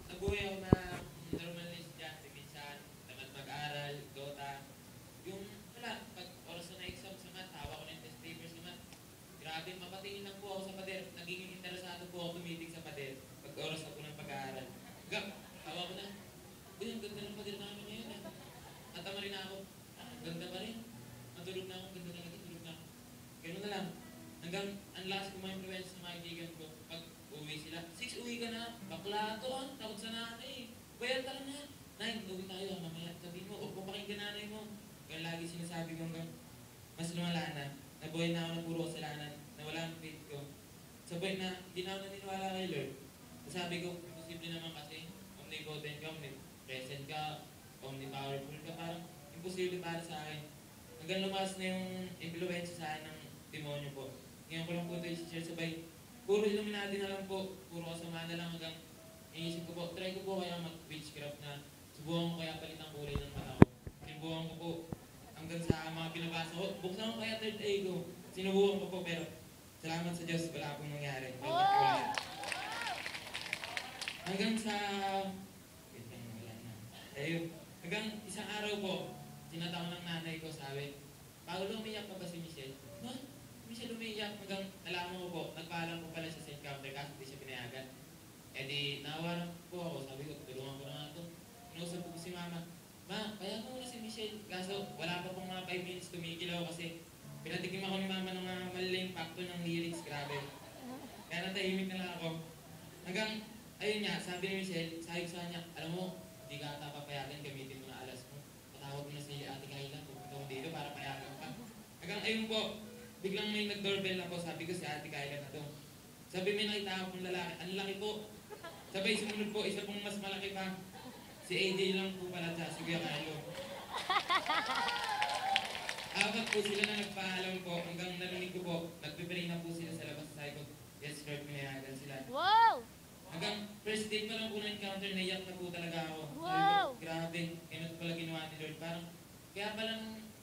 Nabuhay ako na normal na estudyante. Minsan, tamad mag-aral, Dota. Yung, wala, pag oras na exam sa math, hawak ko ng test papers sa math. Grabe, mapatingin lang po ako sa pader. Nagiging interesado po ako tumitig sa pader. Pag oras na po ng pag-aaral. Gap, hawak ko na. Uy, ang ganda ng pader namin ngayon. Natama rin ako. Ganda pa rin. Matulog na ako, ganda na lagi, tulog na ako. Ganun na lang. Hanggang ang lakas ko mga influence sa mga kaibigan ko. Pag uwi sila, 6, uwi ka na. Bakla to, takot sa nanay. Bayad ka na. 9, uwi tayo. Mamaya, sabihin mo, o papakinggan nanay mo. Kaya lagi sinasabi ko hanggang mas lumala na. Nabuhay na ako ng puro kasalanan. Nawala ang faith ko. Sa point na, hindi na ako naniniwala kay Lord. Sabi ko, imposible naman kasi, omnipotent ka, omnipresent ka, omnipowerful ka, parang imposible para sa akin. Hanggang lumas na yung influence sa akin ng demonyo po. Ngayon ko lang po ito i-share sabay. Puro Illuminati na lang po, puro kasama na lang hanggang iisip ko po, try ko po kaya mag-witchcraft na subukan ko kaya palit ang kulay ng mata ko. Sinubukan ko po hanggang sa mga pinabasa ko. Buksan ko kaya third eye ko. Sinubukan ko po pero salamat sa Diyos, wala pong nangyari. Hanggang sa... Wait lang, wala na. Ayun. Hanggang isang araw po, tinatawag ng nanay ko, sabi, Paolo, umiyak pa ba si Michelle? Ha? Michelle umiyak. Hanggang nalaman ko po, nagpaalam ko pala sa St. Counter kasi hindi siya pinayagan. Eh di, nawaran po ako. Sabi ko, tulungan ko na nga ito. Inausap ko si mama. Ma, kaya mo muna si Michelle. Kaso, wala pa pong mga 5 minutes tumigil ako kasi pinatikim ako ni mama ng mga malaking pakto ng lyrics. Grabe. Kaya natahimik na lang ako. Hanggang, ayun nga, sabi ni Michelle, sabi ko sa kanya, alam mo, hindi ka ata papayagan, gamitin mo na alas mo. Patawag mo na si Ate Kayla, pupunta ko dito para payagan ka. Hanggang ayun po, biglang may nag-doorbell na po, sabi ko si Ate Kayla na to. Sabi may nakita akong lalaki, ang laki po. Sabay sumunod po, isa pong mas malaki pa. Si AJ lang po pala siya, si Kuya Carlo. Apat po sila na nagpaalam po, hanggang narinig ko po, nagpipray na po sila sa labas sa sabi ko, yes Lord, pinayagan sila. Wow! Hanggang first day pa lang po na-encounter, naiyak na po talaga ako. Wow! Grabe, ganun pala ginawa ni Lord. Parang, kaya pala,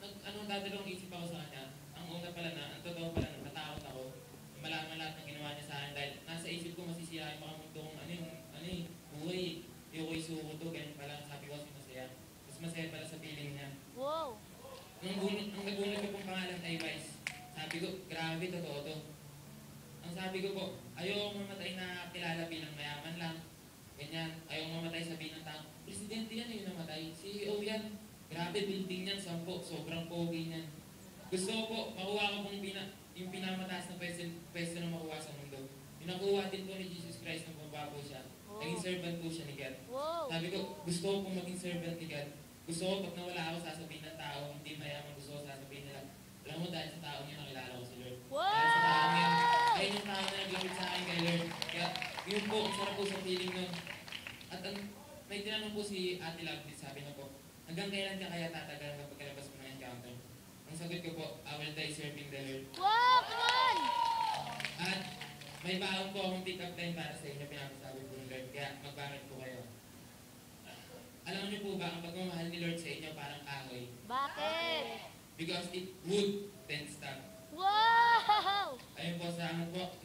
anong dadalawang isip ako sa kanya, ang una pala na, ang totoo pala, natakot ako. Malaman lahat ng ginawa niya sa akin dahil nasa isip ko masisirain mga mundo kung buhay. Hindi ko isuko to, ganun pala, sabi ko kasi masaya. Mas masaya pala sa feeling niya. Wow! Ang nagulat ko pong pangalan ay Vice. Sabi ko, grabe, totoo to. Ang sabi ko po, ayoko mamatay na kilala bilang mayaman lang. Ganyan, ayoko mamatay sabihin ng tao, presidente yan yung namatay, CEO yan. Grabe, building yan, 10, sobrang pogi niyan. Gusto ko po, makuha ko pong yung pinamataas na pwesto na makuha sa mundo. Yung nakuha din po ni Jesus Christ na bumaba po siya. Oh. Naging servant po siya ni God. Wow! Sabi ko, gusto ko pong maging servant ni God. Gusto ko pag nawala ako, sasabihin ng tao, hindi mayaman, gusto ko sasabihin nila. Alam mo, dahil sa taong yun, nakilala ko si Lord. Wow! Dahil sa taong yun, ayun yung tao na naglapit sa akin kay Lord. Kaya, yun po, ang sarap po sa feeling nun. At may tinanong po si Ate Lovely, sabi na po, hanggang kailan ka kaya tatagal kapag kalabas mo ng encounter? Ang sagot ko po, I will die serving the Lord. Wow! Come on! At may baon po akong pick-up line para sa inyo, pinapasabi po ng Lord. Kaya magbangat po kayo. Alam niyo po ba, ang pagmamahal ni Lord sa inyo parang kahoy? Bakit? Because it would then stop. Wow! Ayun po, salamat po.